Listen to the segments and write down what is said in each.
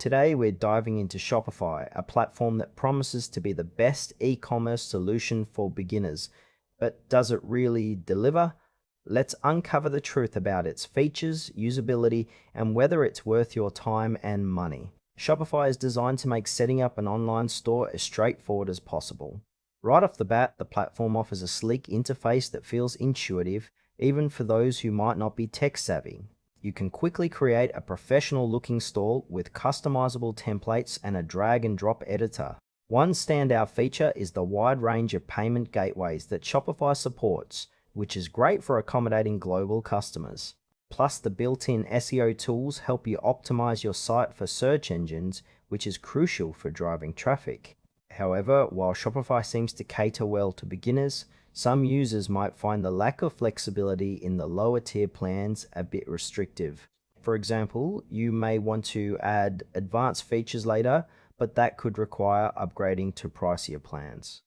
Today we're diving into Shopify, a platform that promises to be the best e-commerce solution for beginners. But does it really deliver? Let's uncover the truth about its features, usability, and whether it's worth your time and money. Shopify is designed to make setting up an online store as straightforward as possible. Right off the bat, the platform offers a sleek interface that feels intuitive, even for those who might not be tech savvy. You can quickly create a professional-looking store with customizable templates and a drag-and-drop editor. One standout feature is the wide range of payment gateways that Shopify supports, which is great for accommodating global customers. Plus, the built-in SEO tools help you optimize your site for search engines, which is crucial for driving traffic. However, while Shopify seems to cater well to beginners, some users might find the lack of flexibility in the lower tier plans a bit restrictive. For example, you may want to add advanced features later, but that could require upgrading to pricier plans.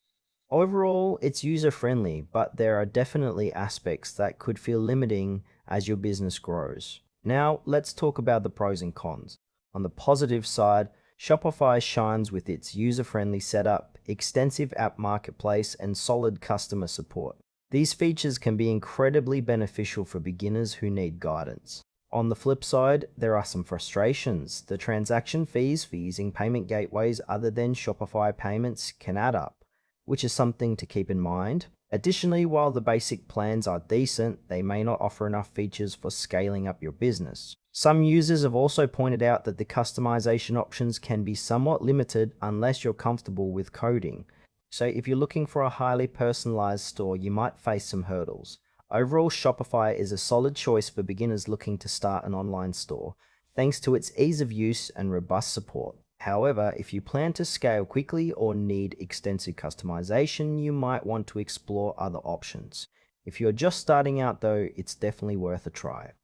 Overall, it's user-friendly, but there are definitely aspects that could feel limiting as your business grows. Now, let's talk about the pros and cons. On the positive side, Shopify shines with its user-friendly setup, extensive app marketplace, and solid customer support. These features can be incredibly beneficial for beginners who need guidance. On the flip side, there are some frustrations. The transaction fees for using payment gateways other than Shopify payments can add up, which is something to keep in mind. Additionally, while the basic plans are decent, they may not offer enough features for scaling up your business. Some users have also pointed out that the customization options can be somewhat limited unless you're comfortable with coding. So if you're looking for a highly personalized store, you might face some hurdles. Overall, Shopify is a solid choice for beginners looking to start an online store, thanks to its ease of use and robust support. However, if you plan to scale quickly or need extensive customization, you might want to explore other options. If you're just starting out though, it's definitely worth a try.